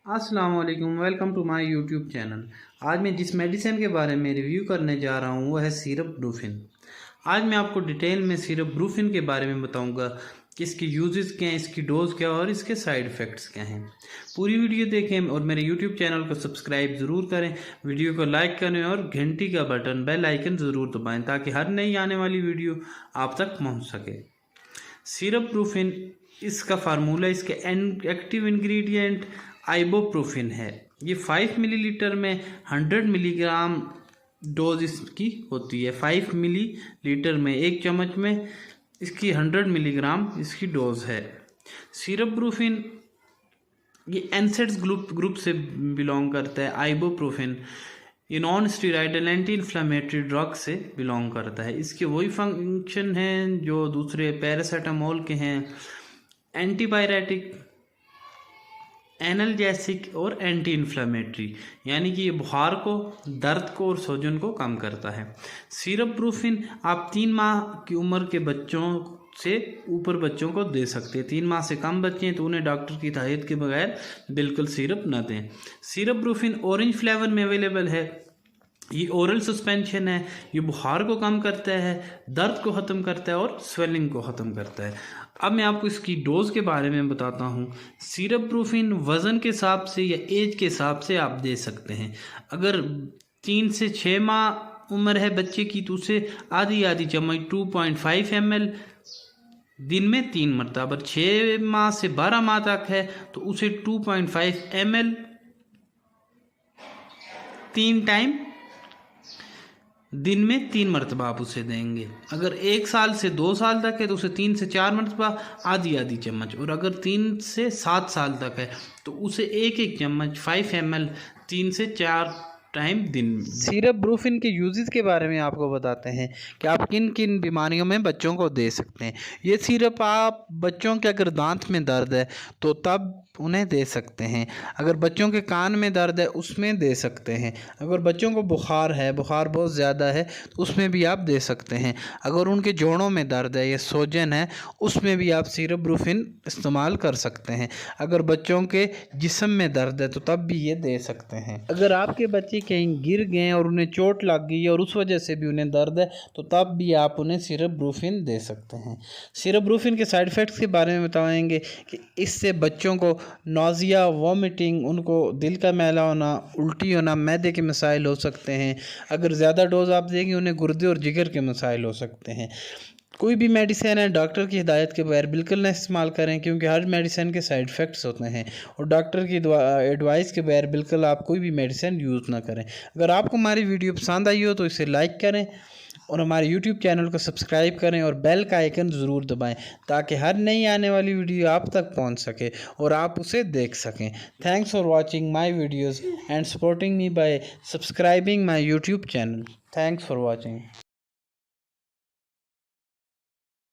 अस्सलाम वालेकुम, welcome to my YouTube channel. आज मैं जिस मेडिसिन के बारे में रिव्यू करने जा रहा हूँ वह है सिरप ब्रूफिन। आज मैं आपको डिटेल में सिरप ब्रूफिन के बारे में बताऊँगा कि इसके यूजेस क्या हैं, इसकी डोज क्या और इसके साइड इफ़ेक्ट्स क्या हैं। पूरी वीडियो देखें और मेरे यूट्यूब चैनल को सब्सक्राइब ज़रूर करें, वीडियो को लाइक करें और घंटी का बटन बेल आइकन ज़रूर दबाएँ ताकि हर नई आने वाली वीडियो आप तक पहुँच सके। सिरप ब्रूफिन, इसका फार्मूला, इसके एक्टिव इंग्रेडिएंट आइबोप्रोफिन है। ये 5 मिलीलीटर में 100 मिलीग्राम डोज इसकी होती है। 5 मिलीलीटर में, एक चम्मच में इसकी 100 मिलीग्राम इसकी डोज है। सिरप ब्रूफिन ये एनसेड्स ग्रुप से बिलोंग करता है। आइबोप्रोफिन ये non steroidal anti inflammatory drug से बिलोंग करता है। इसके वही फंक्शन हैं जो दूसरे पैरासीटामोल के हैं, एंटीपायरेटिक, एनाल्जेसिक और एंटी इन्फ्लामेटरी, यानी कि ये बुखार को, दर्द को और सूजन को कम करता है। सिरप ब्रूफिन आप 3 माह की उम्र के बच्चों से ऊपर बच्चों को दे सकते हैं। 3 माह से कम बच्चे हैं तो उन्हें डॉक्टर की हिदायत के बगैर बिल्कुल सिरप न दें। सिरप ब्रूफिन ऑरेंज फ्लेवर में अवेलेबल है। ये ओरल सस्पेंशन है। ये बुखार को कम करता है, दर्द को ख़त्म करता है और स्वेलिंग को ख़त्म करता है। अब मैं आपको इसकी डोज़ के बारे में बताता हूँ। सिरप ब्रूफिन वज़न के हिसाब से या एज के हिसाब से आप दे सकते हैं। अगर 3 से 6 माह उम्र है बच्चे की तो उसे आधी चम्मच 2.5 ml दिन में 3 मरतबा। अगर 6 माह से 12 माह तक है तो उसे 2.5 ml 3 टाइम दिन में 3 मरतबा आप उसे देंगे। अगर 1 साल से 2 साल तक है तो उसे 3 से 4 मरतबा आधी चम्मच, और अगर 3 से 7 साल तक है तो उसे एक चम्मच 5 ml 3 से 4 टाइम दिन में। सिरप ब्रूफिन के यूजेस के बारे में आपको बताते हैं कि आप किन किन बीमारियों में बच्चों को दे सकते हैं। ये सिरप आप बच्चों के अगर दांत में दर्द है तो तब उन्हें दे सकते हैं। अगर बच्चों के कान में दर्द है उसमें दे सकते हैं। अगर बच्चों को बुखार है, बुखार बहुत ज़्यादा है तो उसमें भी आप दे सकते हैं। अगर उनके जोड़ों में दर्द है या सूजन है उसमें भी आप सिरप ब्रूफिन इस्तेमाल कर सकते हैं। अगर बच्चों के जिस्म में दर्द है तो तब भी ये दे सकते हैं। अगर आपके बच्चे कहीं गिर गए और उन्हें चोट लग गई और उस वजह से भी उन्हें दर्द है तो तब भी आप उन्हें सिरप ब्रूफिन दे सकते हैं। सिरप ब्रूफिन के साइड इफ़ेक्ट्स के बारे में बताएंगे कि इससे बच्चों को नौजिया, वॉमिटिंग, उनको दिल का मैला होना, उल्टी होना, मैदे के मसाइल हो सकते हैं। अगर ज़्यादा डोज आप देंगे उन्हें गुर्दे और जिगर के मसाइल हो सकते हैं। कोई भी मेडिसिन है डॉक्टर की हिदायत के बगैर बिल्कुल ना इस्तेमाल करें क्योंकि हर मेडिसिन के साइड इफ़ेक्ट्स होते हैं और डॉक्टर की एडवाइस के बगैर बिल्कुल आप कोई भी मेडिसिन यूज़ ना करें। अगर आपको हमारी वीडियो पसंद आई हो तो इसे लाइक करें और हमारे YouTube चैनल को सब्सक्राइब करें और बेल का आइकन ज़रूर दबाएं ताकि हर नई आने वाली वीडियो आप तक पहुंच सके और आप उसे देख सकें। Thanks for watching my videos and supporting me bye subscribing my YouTube channel. Thanks for watching.